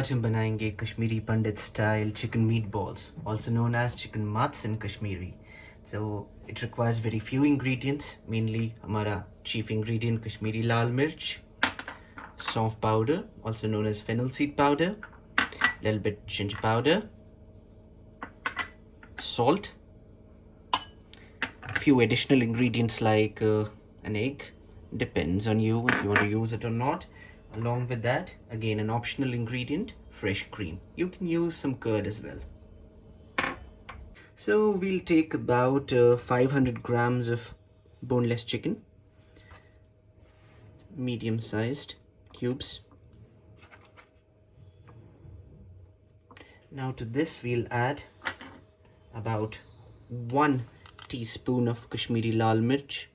आज हम बनाएंगे कश्मीरी पंडित style chicken meatballs, also known as chicken mutsch in Kashmiri. So it requires very few ingredients, mainly हमारा chief ingredient Kashmiri lal mirch, saunf powder, also known as fennel seed powder, little bit ginger powder, salt, few additional ingredients like an egg, depends on you if you want to use it or not. Along with that, again an optional ingredient, fresh cream. You can use some curd as well. So we'll take about 500 grams of boneless chicken, medium sized cubes. Now to this we'll add about 1 teaspoon of Kashmiri lal mirch,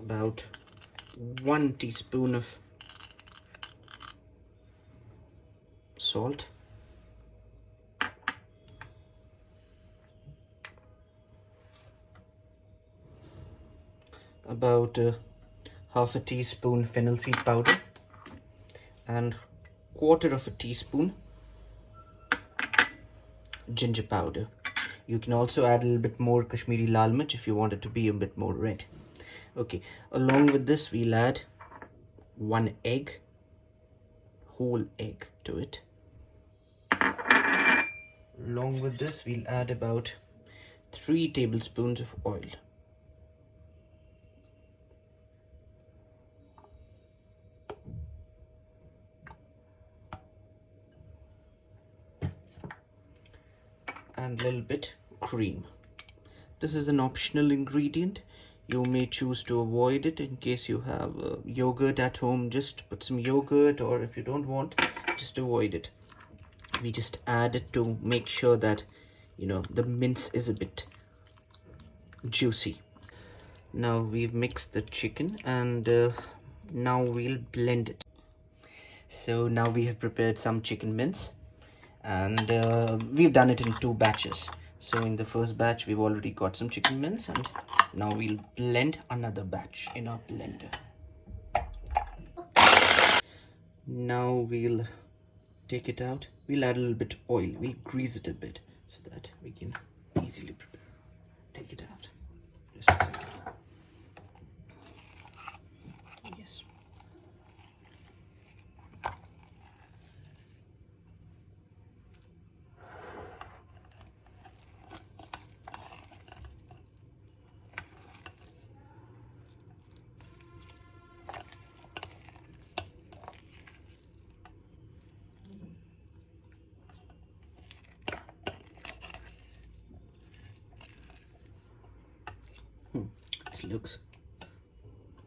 about 1 teaspoon of salt, about half a teaspoon fennel seed powder, and quarter of a teaspoon ginger powder. You can also add a little bit more Kashmiri lal mirch if you want it to be a bit more red. Okay, along with this we'll add 1 egg, whole egg to it. Along with this we'll add about 3 tablespoons of oil. And a little bit cream. This is an optional ingredient. You may choose to avoid it in case you have yogurt at home. Just put some yogurt, or if you don't want, just avoid it. We just add it to make sure that the mince is a bit juicy. Now we've mixed the chicken, and now we'll blend it. So now we have prepared some chicken mince, and we've done it in 2 batches. So in the first batch we've already got some chicken mince, and now we'll blend another batch in our blender. Now we'll take it out. We'll add a little bit oil. We'll grease it a bit so that we can easily prepare. Take it out. Just a second. Yes.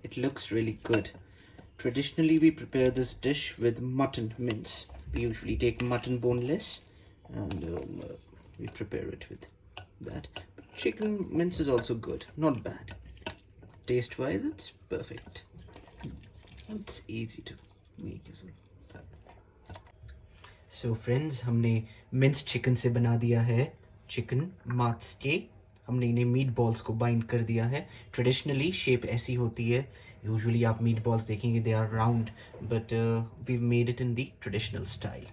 It looks really good. Traditionally we prepare this dish with mutton mince. We usually take mutton boneless, and we prepare it with that. But chicken mince is also good, not bad. Taste wise it's perfect. It's easy to make as well. So friends, हमने minced chicken से बना दिया है chicken mutsch के. हमने इन्हें meat balls को bind कर दिया है. ट्रेडिशनली शेप ऐसी होती है. यूजुअली आप मीट बॉल्स देखेंगे they are round, but we made it in the traditional style.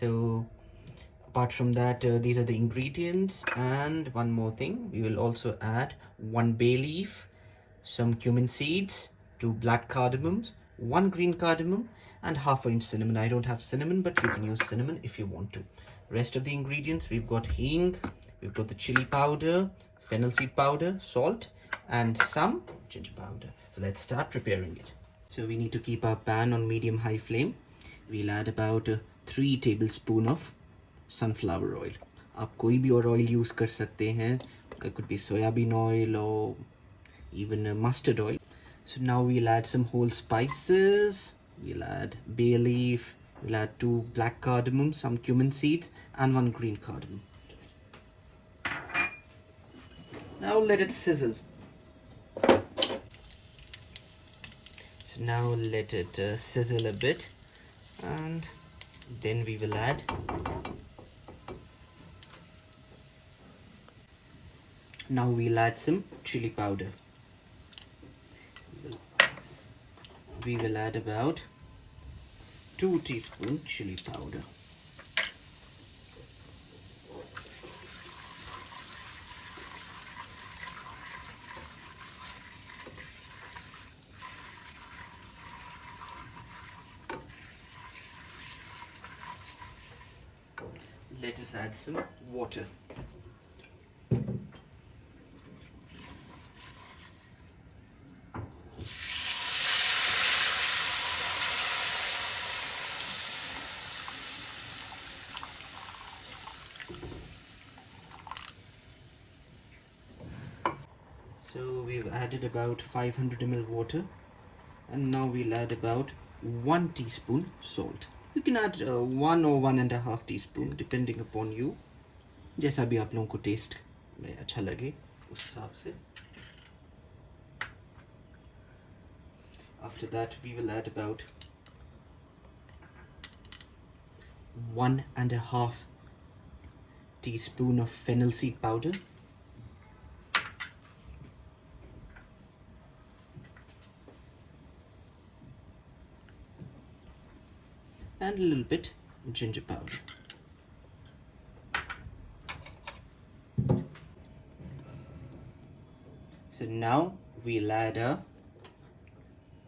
So apart from that, these are the ingredients, and one more thing, we will also add 1 bay leaf, some cumin seeds, 2 black cardamoms, 1 green cardamom, and half inch cinnamon. I don't have cinnamon, but you can use cinnamon if you want to. Rest of the ingredients, we've got hing, we've got the chili powder, fennel seed powder, salt, and some ginger powder. So let's start preparing it. So we need to keep our pan on medium-high flame. We'll add about 3 tablespoons of sunflower oil. आप कोई भी और oil use कर सकते हैं. It could be soybean oil or even mustard oil. So now we'll add some whole spices. We'll add bay leaf. We'll add 2 black cardamom, some cumin seeds, and 1 green cardamom. Now let it sizzle. So now let it sizzle a bit, and then we will add some chili powder. We'll we will add about 2 teaspoons chili powder. Let us add some water. So we've added about 500 ml water, and now we'll add about 1 teaspoon salt. You can add 1 or 1.5 teaspoon depending upon you, जैसा भी आप लोगों को test में अच्छा लगे उस हिसाब से. After that we will add about 1.5 teaspoon of fennel seed powder. And a little bit ginger powder. So now we'll add our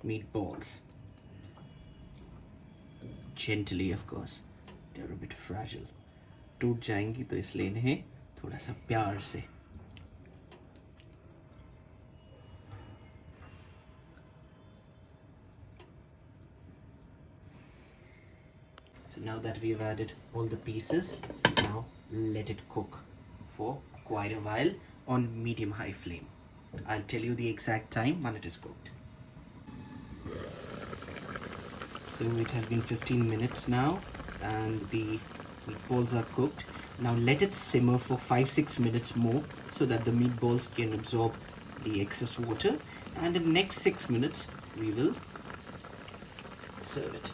meatballs. Gently, of course. They're a bit fragile. टूट जाएंगी तो इसलिए इन्हें थोड़ा सा प्यार से. So now that we've added all the pieces, now let it cook for quite a while on medium-high flame. I'll tell you the exact time when it is cooked. So it has been 15 minutes now and the meatballs are cooked. Now let it simmer for 5-6 minutes more so that the meatballs can absorb the excess water, and in the next 6 minutes we will serve it.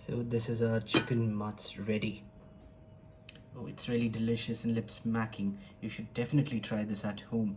So this is our chicken mutsch ready. Oh, it's really delicious and lip smacking. You should definitely try this at home.